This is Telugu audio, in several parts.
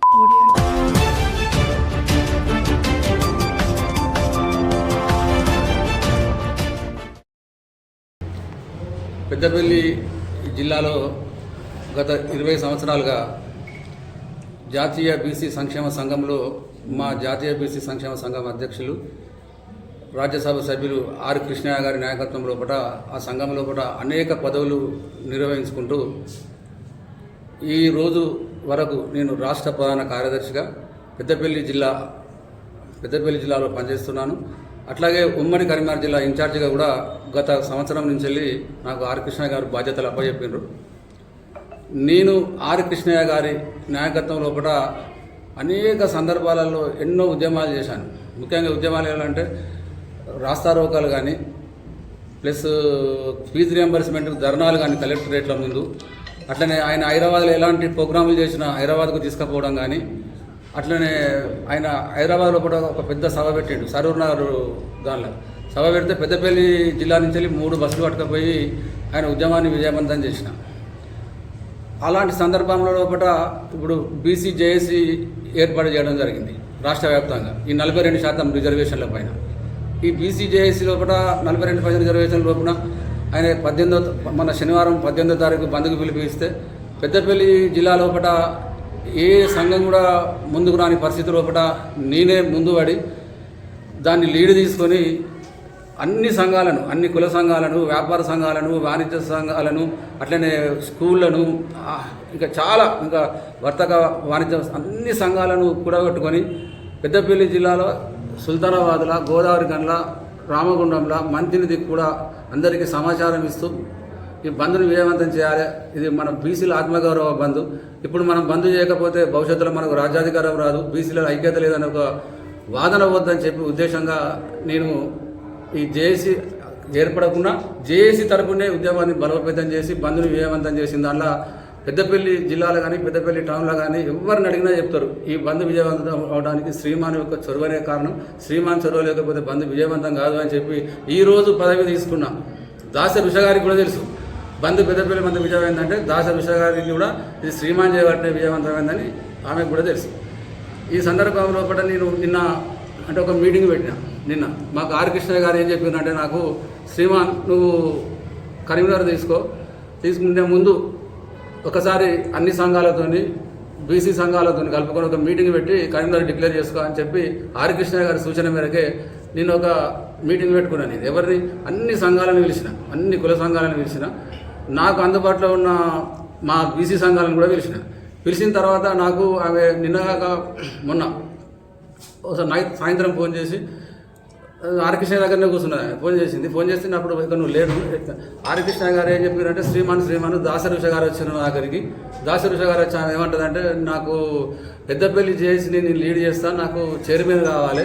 పెద్దపల్లి జిల్లాలో గత 20 సంవత్సరాలుగా జాతీయ బీసీ సంక్షేమ సంఘంలో మా జాతీయ బీసీ సంక్షేమ సంఘం అధ్యక్షులు రాజ్యసభ సభ్యులు ఆర్ కృష్ణయ్య గారి నాయకత్వం లోపల ఆ సంఘం లోపల అనేక పదవులు నిర్వహించుకుంటూ ఈ రోజు వరకు నేను రాష్ట్ర ప్రధాన కార్యదర్శిగా పెద్దపల్లి జిల్లాలో పనిచేస్తున్నాను. అట్లాగే ఉమ్మడి కరీంనగర్ జిల్లా ఇన్ఛార్జిగా కూడా గత సంవత్సరం నుంచి వెళ్ళి నాకు ఆర్ కృష్ణయ్య గారు బాధ్యతలు అప్పచెప్పిండ్రు. నేను ఆర్ కృష్ణయ్య గారి నాయకత్వం లోపల అనేక సందర్భాలలో ఎన్నో ఉద్యమాలు చేశాను. ముఖ్యంగా ఉద్యమాలు ఏంటంటే రాస్తారోకాలు కానీ ప్లస్ ఫీజు రియంబర్స్మెంట్ ధర్నాలు కానీ కలెక్టరేట్ల ముందు, అట్లనే ఆయన హైదరాబాద్లో ఎలాంటి ప్రోగ్రాములు చేసినా హైదరాబాద్కు తీసుకుపోవడం కానీ, అట్లనే ఆయన హైదరాబాద్లో కూడా ఒక పెద్ద సభ పెట్టాడు సరూర్ నగర్. దానిలో సభ పెడితే పెద్దపల్లి జిల్లా నుంచి వెళ్ళి 3 బస్సులు పట్టుకుపోయి ఆయన ఉద్యమాన్ని విజయవంతం చేసిన. అలాంటి సందర్భంలో లోపల ఇప్పుడు బీసీ జేఏసీ ఏర్పాటు చేయడం జరిగింది రాష్ట్ర వ్యాప్తంగా ఈ 42% రిజర్వేషన్ల పైన. ఈ బీసీ జేఏసీ లోపల 42% రిజర్వేషన్ల లోపల ఆయన మన శనివారం 18వ తారీఖు బంద్కు పిలిపిస్తే పెద్దపల్లి జిల్లా లోపల ఏ సంఘం కూడా ముందుకు రాని పరిస్థితి లోపల నేనే ముందు పడి దాన్ని లీడ్ తీసుకొని అన్ని సంఘాలను, అన్ని కుల సంఘాలను, వ్యాపార సంఘాలను, వాణిజ్య సంఘాలను, అట్లనే స్కూళ్లను, ఇంకా వర్తక వాణిజ్య అన్ని సంఘాలను కూడగట్టుకొని పెద్దపల్లి జిల్లాలో సుల్తానాబాద్లో, గోదావరి గన్ల, రామగుండంలో, మంతినిది కూడా అందరికీ సమాచారం ఇస్తూ ఈ బంద్ను విజయవంతం చేయాలి. ఇది మన బీసీల ఆత్మగౌరవ బంద్. ఇప్పుడు మనం బంద్ చేయకపోతే భవిష్యత్తులో మనకు రాజ్యాధికారం రాదు, బీసీల ఐక్యత లేదని ఒక వాదన వద్దని చెప్పి ఉద్దేశంగా నేను ఈ జేఏసీ ఏర్పడకుండా జేఏసీ తరపునే ఉద్యమాన్ని బలోపేతం చేసి బంద్ను విజయవంతం చేసిన దానిలో పెద్దపల్లి జిల్లాలో కానీ పెద్దపల్లి టౌన్లో కానీ ఎవరిని అడిగినా చెప్తారు ఈ బంద్ విజయవంతం అవడానికి శ్రీమాన్ యొక్క చొరవనే కారణం, శ్రీమాన్ చొరవ లేకపోతే బంద్ విజయవంతం కాదు అని చెప్పి ఈరోజు పదవి తీసుకున్నాం. దాసరి ఉష గారికి కూడా తెలుసు పెద్దపల్లి బంద్ విజయమైందంటే దాసరి ఉష గారికి కూడా ఇది శ్రీమాన్ చేయబట్టే విజయవంతమైందని ఆమెకు కూడా తెలుసు. ఈ సందర్భంలో కూడా నేను నిన్న అంటే ఒక మీటింగ్ పెట్టిన. నిన్న మాకు ఆర్ కృష్ణయ్య గారు ఏం చెప్పిందంటే, నాకు శ్రీమాన్ నువ్వు కరీంనగర్ తీసుకుంటే ముందు ఒకసారి అన్ని సంఘాలతోని బీసీ సంఘాలతో కలుపుకొని ఒక మీటింగ్ పెట్టి కరీంనగర్ డిక్లేర్ చేసుకో అని చెప్పి ఆర్ కృష్ణయ్య గారి సూచన మేరకే నేను ఒక మీటింగ్ పెట్టుకున్నాను. ఇది ఎవరిని అన్ని సంఘాలను పిలిచిన, అన్ని కుల సంఘాలను పిలిచిన, నాకు అందుబాటులో ఉన్న మా బీసీ సంఘాలను కూడా పిలిచిన తర్వాత నాకు ఆమె మొన్న ఒకసారి సాయంత్రం ఫోన్ చేసి ఆర్ కృష్ణ దగ్గరనే కూర్చున్నది. ఫోన్ చేసినప్పుడు ఇక నువ్వు లేడు. ఆర్ కృష్ణ గారు ఏం చెప్పారంటే, శ్రీమాన్ దాసరి ఉష గారు వచ్చిన ఆఖరికి. దాసరి ఉష గారు వచ్చి ఆమె ఏమంటుందంటే, నాకు పెద్దపల్లి చేసి నేను లీడ్ చేస్తాను, నాకు చైర్మన్ కావాలి,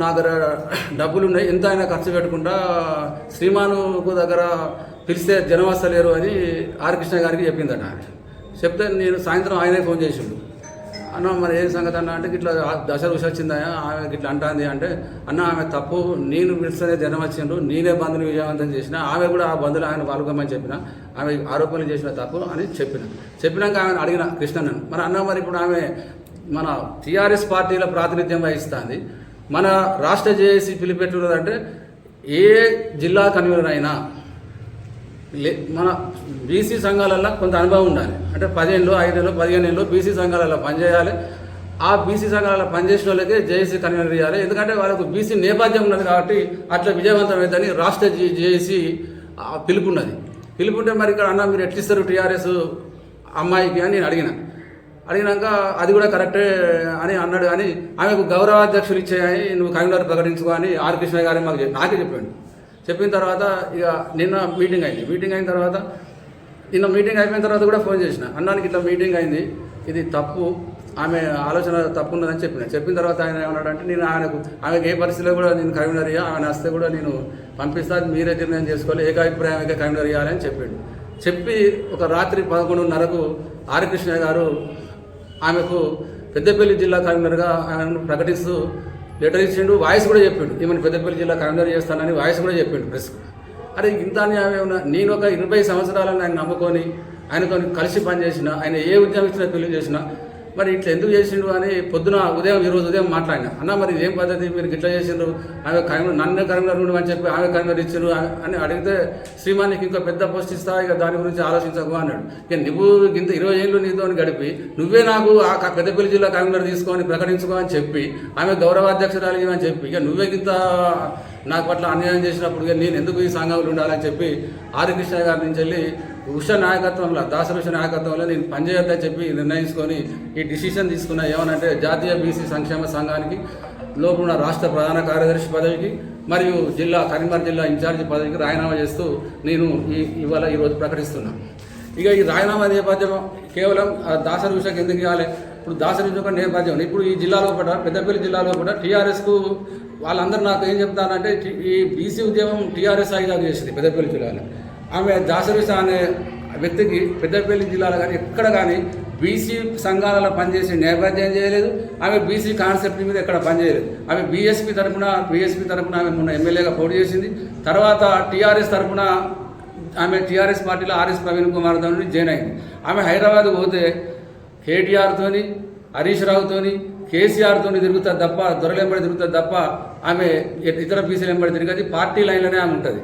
నా దగ్గర డబ్బులు ఉన్నాయి, ఎంత అయినా ఖర్చు పెట్టకుండా శ్రీమానుకు దగ్గర పిలిస్తే జనం వస్తలేరు అని ఆర్ కృష్ణ గారికి చెప్పిందట. చెప్తే నేను సాయంత్రం ఆయనే ఫోన్ చేసిండు. అన్న మరి ఏం సంగతి అన్న అంటే, ఇట్లా దశ రుషి వచ్చిందా ఆమె ఇట్లా అంటుంది అంటే, అన్న ఆమె తప్పు, నేను పిలిస్తేనే జనం వచ్చిండ్రు, నేనే బంధుని విజయవంతం చేసిన, ఆమె కూడా ఆ బంధువులు ఆయన పాల్గొమని చెప్పిన, ఆమె ఆరోపణలు చేసిన తప్పు అని చెప్పినాక ఆమెను అడిగిన కృష్ణను, మరి అన్న మరి ఇప్పుడు ఆమె మన టీఆర్ఎస్ పార్టీలో ప్రాతినిధ్యం వహిస్తుంది, మన రాష్ట్ర జేఏసీ పిలిపెట్టున్నదంటే ఏ జిల్లా కన్వీనర్ అయినా మన బీసీ సంఘాలలో కొంత అనుభవం ఉండాలి. అంటే 10 ఏళ్ళు 5 ఏళ్ళు 15 ఏళ్ళు బీసీ సంఘాలలో పనిచేయాలి. ఆ బీసీ సంఘాలలో పనిచేసిన వాళ్ళకే జేఏసీ కన్వీనర్ ఇవ్వాలి. ఎందుకంటే వాళ్ళకు బీసీ నేపథ్యం ఉన్నది కాబట్టి అట్లా విజయవంతమైందని రాష్ట్ర జేఏసీ పిలుపుంటే మరి ఇక్కడ అన్న మీరు ఎట్లిస్తారు టీఆర్ఎస్ అమ్మాయికి అని నేను అడిగినాక అది కూడా కరెక్టే అని అన్నాడు. కానీ ఆమెకు గౌరవాధ్యక్షులు ఇచ్చేయని నువ్వు కన్వీనర్ ప్రకటించుకో అని ఆర్ కృష్ణ గారు నాకే చెప్పిన తర్వాత ఇక నిన్న మీటింగ్ అయిన తర్వాత నిన్న మీటింగ్ అయిపోయిన తర్వాత కూడా ఫోన్ చేసిన, అన్నానికి ఇట్లా మీటింగ్ అయింది, ఇది తప్పు, ఆమె ఆలోచన తప్పు ఉన్నదని చెప్పిన తర్వాత ఆయన ఏమన్నాడంటే, నేను ఆమెకు ఏ పరిస్థితిలో కూడా నేను కన్వీనర్ ఇయ్యా, ఆమె వస్తే కూడా నేను పంపిస్తాను, మీరే నిర్ణయం చేసుకోవాలి, ఏకాభిప్రాయంగా కన్వీనర్ ఇవ్వాలని చెప్పి ఒక రాత్రి 11:30కు ఆర్ కృష్ణ గారు ఆమెకు పెద్దపల్లి జిల్లా కన్వీనర్గా ఆమెను ప్రకటిస్తూ లెటర్ ఇచ్చిండు. వాయిస్ కూడా చెప్పిండు, ఈమెను పెద్దపల్లి జిల్లా కన్వీనర్ చేస్తానని వాయిస్ కూడా చెప్పిండు ప్రెస్కు. అరే ఇంత ఏమన్నా, నేను ఒక 20 సంవత్సరాలను ఆయన నమ్ముకొని ఆయనతో కలిసి పనిచేసిన, ఆయన ఏ ఉద్యమం ఇచ్చినా పెళ్లి చేసిన, మరి ఇట్లా ఎందుకు చేసిండు అని పొద్దున ఈరోజు ఉదయం మాట్లాడినా. అన్న మరి ఇదేం పద్ధతి, మీరు ఇట్లా చేసిండ్రు, ఆమె నన్ను కరీంనగర్ నుండి అని చెప్పి ఆమె కరీంనగర్ ఇచ్చారు అని అడిగితే, శ్రీమానికి ఇంకా పెద్ద పోస్ట్ ఇస్తా, ఇక దాని గురించి ఆలోచించకు అన్నాడు. ఇక నువ్వు ఇంత 20 ఏళ్ళు నీతో గడిపి నువ్వే నాకు ఆ పెద్దపల్లి జిల్లా కరీంనగర్ తీసుకొని ప్రకటించుకో అని చెప్పి, ఆమె గౌరవాధ్యక్షురాలు అని చెప్పి, ఇక నువ్వే ఇంత నాకు పట్ల అన్యాయం చేసినప్పుడు ఇక నేను ఎందుకు ఈ సంఘంలో ఉండాలని చెప్పి ఆర్ కృష్ణ గారి నుంచి వెళ్ళి ఉషా నాయకత్వంలో, దాసరి ఉషా నాయకత్వంలో నేను పనిచేయొద్దని చెప్పి నిర్ణయించుకొని ఈ డిసిషన్ తీసుకున్నా. ఏమనంటే జాతీయ బీసీ సంక్షేమ సంఘానికి లోపల రాష్ట్ర ప్రధాన కార్యదర్శి పదవికి మరియు కరీంనగర్ జిల్లా ఇన్ఛార్జి పదవికి రాజీనామా చేస్తూ నేను ఈరోజు ప్రకటిస్తున్నా. ఇక ఈ రాజీనామా నేపథ్యం కేవలం దాసరి ఉషాకి ఎందుకు ఇవ్వాలి? ఇప్పుడు దాసరి ఉష నేపథ్యం ఇప్పుడు ఈ జిల్లాలో కూడా, పెద్దపల్లి జిల్లాలో కూడా టీఆర్ఎస్కు వాళ్ళందరూ నాకు ఏం చెప్తారంటే, ఈ బీసీ ఉద్యమం టీఆర్ఎస్ ఆయుధాలు చేసింది పెద్దపల్లి జిల్లాలో. ఆమె దాసరి ఉష అనే వ్యక్తికి పెద్దపల్లి జిల్లాలో కానీ ఎక్కడ కానీ బీసీ సంఘాలలో పనిచేసి నేపథ్యం చేయలేదు. ఆమె బీసీ కాన్సెప్ట్ మీద ఎక్కడ పనిచేయలేదు. ఆమె బీఎస్పీ తరఫున ఆమె మొన్న ఎమ్మెల్యేగా పోటీ చేసింది. తర్వాత టీఆర్ఎస్ తరఫున ఆమె టీఆర్ఎస్ పార్టీలో ఆర్ఎస్ ప్రవీణ్ కుమార్ నుండి జాయిన్ అయింది. ఆమె హైదరాబాద్ పోతే కేటీఆర్తోని, హరీష్ రావుతోని, కేసీఆర్తోని తిరుగుతుంది తప్ప, దొరలెంబడి తిరుగుతుంది తప్ప ఆమె ఇతర బీసీలు ఎంబడి తిరిగేది పార్టీ లైన్లోనే ఆమె ఉంటుంది.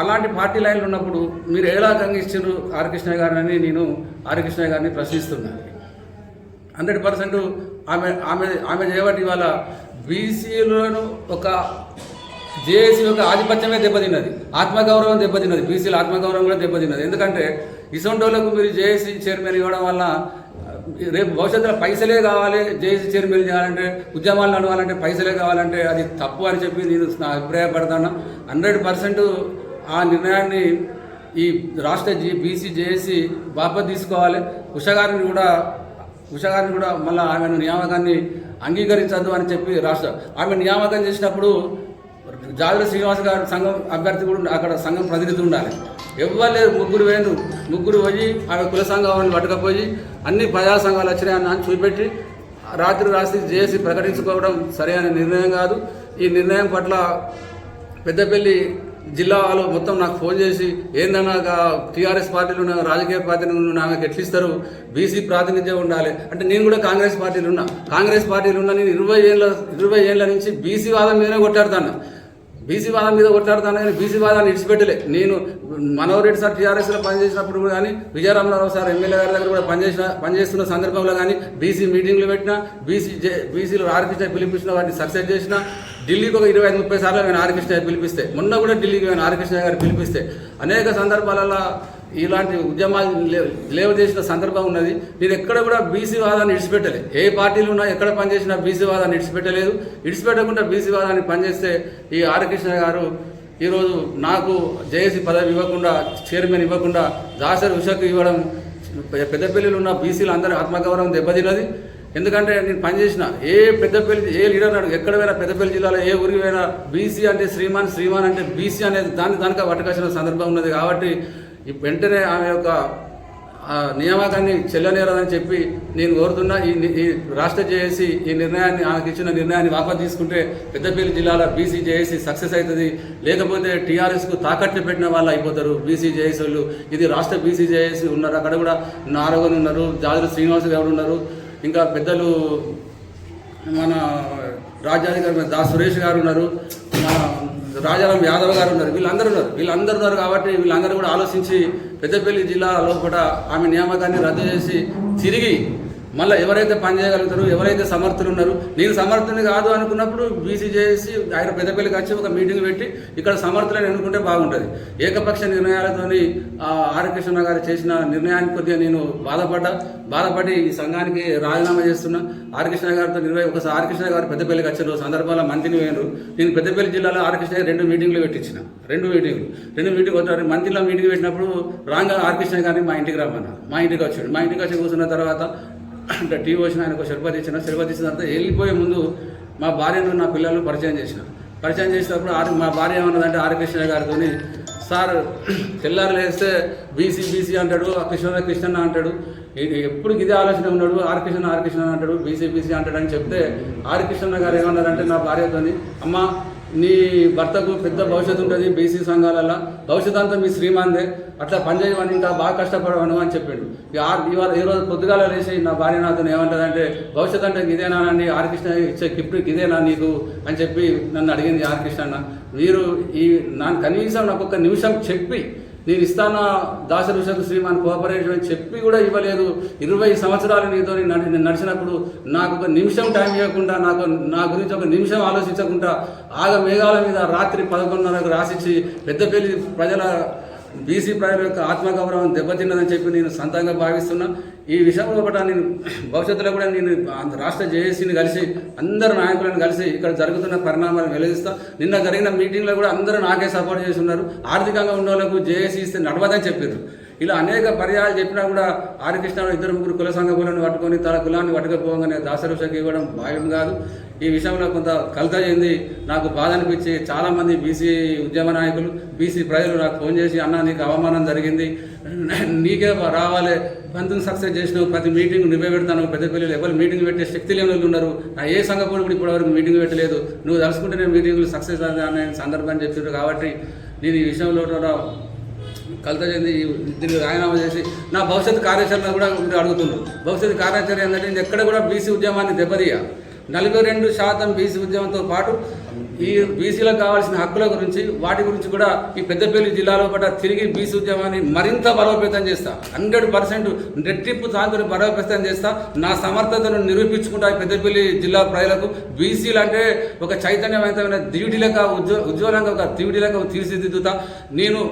అలాంటి పార్టీ లైన్లు ఉన్నప్పుడు మీరు ఎలా ఇచ్చారు ఆర్ కృష్ణ గారిని నేను ఆర్ కృష్ణ గారిని ప్రశ్నిస్తున్నాను. 100% ఆమె చేయబట్టి ఇవాళ బీసీలను ఒక జేఏసీ యొక్క ఆధిపత్యమే దెబ్బతిన్నది, ఆత్మగౌరవం దెబ్బతిన్నది, బీసీల ఆత్మగౌరవం కూడా దెబ్బతిన్నది. ఎందుకంటే ఇసొంటోళ్లకు మీరు జేఏసీ చైర్మన్ ఇవ్వడం వల్ల రేపు భవిష్యత్తులో పైసలే కావాలి, జేఏసీ చైర్మన్ చేయాలంటే, ఉద్యమాలు నడవాలంటే పైసలే కావాలంటే అది తప్పు అని చెప్పి నేను అభిప్రాయపడతాను. 100% ఆ నిర్ణయాన్ని ఈ రాష్ట్ర బీసీ జేఏసీ బాధ్యత తీసుకోవాలి. ఉషా గారిని కూడా మళ్ళీ ఆమెను నియామకాన్ని అంగీకరించద్దు అని చెప్పి ఆమె నియామకం చేసినప్పుడు జాదుల శ్రీనివాస్ గారి సంఘం అభ్యర్థి కూడా అక్కడ సంఘం ప్రతినిధి ఉండాలి. ఇవ్వలేదు, ముగ్గురు పోయి ఆమె కుల సంఘాలను పట్టుకపోయి అన్ని ప్రజా సంఘాలు వచ్చినాయని చూపెట్టి రాత్రి జేఏసీ ప్రకటించుకోవడం సరైన నిర్ణయం కాదు. ఈ నిర్ణయం పట్ల పెద్దపల్లి జిల్లా వాళ్ళు మొత్తం నాకు ఫోన్ చేసి, ఏందన్నా టీఆర్ఎస్ పార్టీలు ఉన్న రాజకీయ పార్టీలు ఉన్న ఆమెకు ఎట్లిస్తారు, బీసీ ప్రాతినిధ్యం ఉండాలి అంటే, నేను కూడా కాంగ్రెస్ పార్టీలు ఉన్నా నేను 20 ఏళ్ళ నుంచి బీసీ వాదం మీదనే కొట్టాడుతాను. కానీ బీసీ వాదాన్ని ఇడిచిపెట్టలే. నేను మనోహర్ రెడ్డి సార్ టీఆర్ఎస్లో పనిచేసినప్పుడు కానీ, విజయరామరావు సార్ ఎమ్మెల్యే గారి దగ్గర కూడా పనిచేస్తున్న సందర్భంలో కానీ బీసీ మీటింగ్లు పెట్టినా, బీసీలు ఆర్ కృష్ణ పిలిపించిన వాటిని సక్సెస్ చేసిన, ఢిల్లీకి ఒక 25-30 సార్లు నేను ఆర్ కృష్ణ పిలిపిస్తే, మొన్న కూడా ఢిల్లీకి నేను ఆర్ కృష్ణ గారు పిలిపిస్తే అనేక సందర్భాలలో ఇలాంటి ఉద్యమాలు లేవదీసిన సందర్భం ఉన్నది. నేను ఎక్కడ కూడా బీసీ వాదాన్ని ఇడిచిపెట్టలేదు. ఏ పార్టీలు ఉన్నా ఎక్కడ పనిచేసినా బీసీ వాదాన్ని ఇడిచిపెట్టకుండా బీసీ వాదాన్ని పనిచేస్తే ఈ ఆర్ కృష్ణ గారు ఈరోజు నాకు జేఏసీ పదవి ఇవ్వకుండా, చైర్మన్ ఇవ్వకుండా దాసరి ఉషకు ఇవ్వడం పెద్దపల్లిలో ఉన్న బీసీలు అందరూ ఆత్మగౌరవం దెబ్బతిన్నది. ఎందుకంటే నేను పనిచేసిన ఏ లీడర్ నాడు ఎక్కడ పోయినా, పెద్దపల్లి జిల్లాలో ఏ ఊరికి పోయినా బీసీ అంటే శ్రీమాన్ అంటే బీసీ అనేది దానికి పట్టుకొచ్చిన సందర్భం ఉన్నది. కాబట్టి వెంటనే ఆమె యొక్క నియామకాన్ని చెల్లనేరదని చెప్పి నేను కోరుతున్నా. ఈ రాష్ట్ర జేఏసీ ఈ నిర్ణయాన్ని, ఆమెకు ఇచ్చిన నిర్ణయాన్ని వాపసు తీసుకుంటే పెద్దపల్లి జిల్లాలో బీసీ జేఏసీ సక్సెస్ అవుతుంది. లేకపోతే టీఆర్ఎస్కు తాకట్టు పెట్టిన వాళ్ళు అయిపోతారు బీసీ జేఏసీ వాళ్ళు. ఇది రాష్ట్ర బీసీ జేఏసీ ఉన్నారు, అక్కడ కూడా నారగన్ ఉన్నారు, జాదుల శ్రీనివాస్ గారు ఉన్నారు, ఇంకా పెద్దలు మన రాజ్యాధికారి సురేష్ గారు ఉన్నారు, మన రాజారాం యాదవ్ గారు ఉన్నారు, వీళ్ళందరూ ఉన్నారు. కాబట్టి వీళ్ళందరూ కూడా ఆలోచించి పెద్దపల్లి జిల్లాలో కూడా ఆమె నియామకాన్ని రద్దు చేసి తిరిగి మళ్ళీ ఎవరైతే పనిచేయగలుగుతారో, ఎవరైతే సమర్థులు ఉన్నారో, నేను సమర్థుని కాదు అనుకున్నప్పుడు బీసీ జేఏసీ ఆయన పెద్దపల్లికి వచ్చి ఒక మీటింగ్ పెట్టి ఇక్కడ సమర్థులను ఎన్నుకుంటే బాగుంటుంది. ఏకపక్ష నిర్ణయాలతోని ఆర్ కృష్ణ గారు చేసిన నిర్ణయానికి కొద్దిగా నేను బాధపడి ఈ సంఘానికి రాజీనామా చేస్తున్నా. ఆర్ కృష్ణ గారితో ఒకసారి ఆర్ కృష్ణ గారు పెద్దపల్లికి వచ్చిన సందర్భంలో మంత్రిని పోయినారు. నేను పెద్దపల్లి జిల్లాలో ఆర్ కృష్ణ గారు 2 మీటింగ్లు పెట్టించిన. 2 మీటింగ్ వచ్చారు. మంత్రిలో మీటింగ్ పెట్టినప్పుడు రాంగా ఆర్ కృష్ణ గారిని మా ఇంటికి రమ్మన్నారు. మా ఇంటికి వచ్చి కూర్చున్న తర్వాత అంటే టీవీ వచ్చిన ఆయనకు షర్బత్ ఇచ్చిన తర్వాత వెళ్ళిపోయే ముందు మా భార్యను, నా పిల్లలను పరిచయం చేసినప్పుడు మా భార్య ఏమన్నదంటే ఆర్ కృష్ణ గారితో, సార్ తెల్లారు లేస్తే బీసీ అంటాడు, కృష్ణ అంటాడు, ఎప్పుడు ఇదే ఆలోచన ఉన్నాడు, ఆర్ కృష్ణ అంటాడు, బీసీ అంటాడు అని చెప్తే ఆర్ కృష్ణ గారు ఏమన్నారంటే నా భార్యతో, అమ్మ నీ భర్తకు పెద్ద భవిష్యత్తు ఉంటుంది బీసీ సంఘాలలో, భవిష్యత్తు అంతా మీ శ్రీమాందే, అట్లా పనిచేయమని ఇంకా బాగా కష్టపడమను అని చెప్పిండు. ఇవాళ ఈరోజు పొద్దుగాల లేచి నా భార్య నాతో ఏమంటుందంటే, భవిష్యత్తు అంటే ఇదేనా అండి, ఆర్ కృష్ణ ఇచ్చే గిఫ్ట్ ఇదేనా నీకు అని చెప్పి నన్ను అడిగింది ఆర్ కృష్ణ అన్న. మీరు కనీసం నాకు ఒక నిమిషం చెప్పి నేను ఇస్తాను దాసరుషకు శ్రీమాన్ కోఆపరేషన్ అని చెప్పి కూడా ఇవ్వలేదు. 20 సంవత్సరాలు నీతో నేను నడిచినప్పుడు నాకు ఒక నిమిషం టైం ఇవ్వకుండా, నా గురించి ఒక నిమిషం ఆలోచించకుండా ఆగ మేఘాల మీద రాత్రి 11:30కు రాసిచ్చి పెద్దపల్లి ప్రజల బీసీ ప్రజల యొక్క ఆత్మగౌరవం దెబ్బతిన్నదని చెప్పి నేను సొంతంగా భావిస్తున్నా. ఈ విషయంలో కూడా నేను భవిష్యత్తులో కూడా నేను రాష్ట్ర జేఏసీని కలిసి అందరు నాయకులను కలిసి ఇక్కడ జరుగుతున్న పరిణామాలను వెల్లడిస్తా. నిన్న జరిగిన మీటింగ్లో కూడా అందరూ నాకే సపోర్ట్ చేసి ఉన్నారు. ఆర్థికంగా ఉన్న వాళ్ళకు జేఏసీ ఇస్తే నడవదని చెప్పారు. ఇలా అనేక పర్యాలు చెప్పినా కూడా ఆర్ కృష్ణ 2-3 కుల సంఘములను పట్టుకొని తన కులాన్ని పట్టుకపోగానే దాసరుషకి ఇవ్వడం భావ్యం కాదు. ఈ విషయంలో కొంత కలత చెంది నాకు బాధ అనిపించి చాలామంది బీసీ ఉద్యమ నాయకులు, బీసీ ప్రజలు నాకు ఫోన్ చేసి, అన్న నీకు అవమానం జరిగింది, నీకే రావాలి, బంధుని సక్సెస్ చేసినావు, ప్రతి మీటింగ్ నువ్వే పెడతాను, పెద్దపల్లిలో ఎవరు మీటింగ్ పెట్టే శక్తి లేని వాళ్ళు ఉన్నారు, ఏ సంఘం కూడా ఇప్పటివరకు మీటింగ్ పెట్టలేదు, నువ్వు తలుసుకుంటే నేను మీటింగ్లు సక్సెస్ అనే సందర్భాన్ని చెప్పారు. కాబట్టి నేను ఈ విషయంలో కలత చెంది దీన్ని రాజీనామా చేసి నా భవిష్యత్తు కార్యాచరణ కూడా మీరు అడుగుతున్నారు. భవిష్యత్తు కార్యాచరణ ఏంటంటే నేను ఎక్కడ కూడా బీసీ ఉద్యమాన్ని దెబ్బతీయ. 42% బీసీ ఉద్యమంతో పాటు ఈ బీసీలకు కావాల్సిన హక్కుల గురించి, వాటి గురించి కూడా ఈ పెద్దపల్లి జిల్లాలో పట్ల తిరిగి బీసీ ఉద్యమాన్ని మరింత బలోపేతం చేస్తా. 100% రెట్టింపు సాగుని బలోపేతం చేస్తా. నా సమర్థతను నిరూపించుకుంటా. పెద్దపల్లి జిల్లా ప్రజలకు బీసీలు అంటే ఒక చైతన్యవంతమైన దివిడిలక ఉజ్వలంగా ఒక దివిడిలక తీర్చిదిద్దుతా. నేను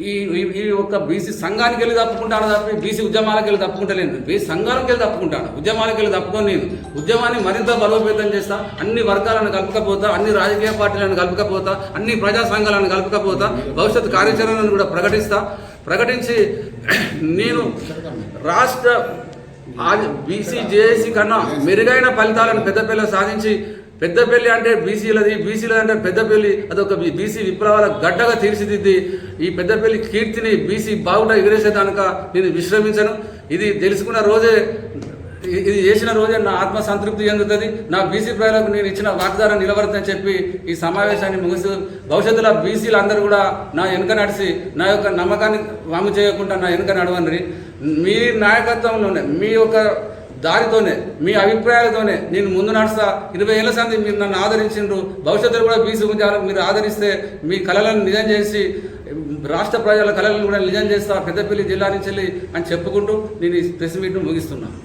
ఈ ఒక్క బీసీ సంఘానికి వెళ్ళి తప్పుకుంటాను తప్పి బీసీ ఉద్యమాలకు వెళ్ళి తప్పుకుంటలేను. బీసీ సంఘానికి వెళ్ళి తప్పుకుంటాను, ఉద్యమాలకు వెళ్ళి తప్పుకొని నేను ఉద్యమాన్ని మరింత బలోపేతం చేస్తా. అన్ని వర్గాలను కలుపుకపోతా, అన్ని రాజకీయ పార్టీలను కలుపుకపోతా, అన్ని ప్రజా సంఘాలను కలుపుకపోతా. భవిష్యత్తు కార్యాచరణను కూడా ప్రకటించి నేను రాష్ట్ర బీసీ జేఏసీ కన్నా మెరుగైన ఫలితాలను పెద్దపల్లిలో సాధించి, పెద్దపల్లి అంటే బీసీలది అంటే పెద్దపల్లి అదొక బీసీ విప్లవాల గడ్డగా తీర్చిదిద్ది ఈ పెద్దపల్లి కీర్తిని బీసీ బావుట ఎగిరేసేదానిక నేను విశ్రమించను. ఇది తెలుసుకున్న రోజే, ఇది చేసిన రోజే నా ఆత్మ సంతృప్తి చెందుతుంది. నా బీసీ ప్రజలకు నేను ఇచ్చిన వాగ్దానం నిలబడతానని చెప్పి ఈ సమావేశాన్ని ముగిస్తూ, భవిష్యత్తులో బీసీలు అందరూ కూడా నా వెనుక నడిచి నా యొక్క నమ్మకాన్ని వాము చేయకుండా నా వెనుక నడవండి. మీ నాయకత్వంలోనే, మీ యొక్క దారితోనే, మీ అభిప్రాయాలతోనే నేను ముందు నడుస్తా. 20 ఏళ్ల సంది మీరు నన్ను ఆదరించిండ్రు. భవిష్యత్తులో కూడా బీసీ ఉద్యమాలకు మీరు ఆదరిస్తే మీ కళలను నిజం చేసి రాష్ట్ర ప్రజల కళలను కూడా నిజం చేస్తా పెద్దపల్లి జిల్లా నుంచి అని చెప్పుకుంటూ నేను ఈ ప్రెస్ మీట్ను ముగిస్తున్నాను.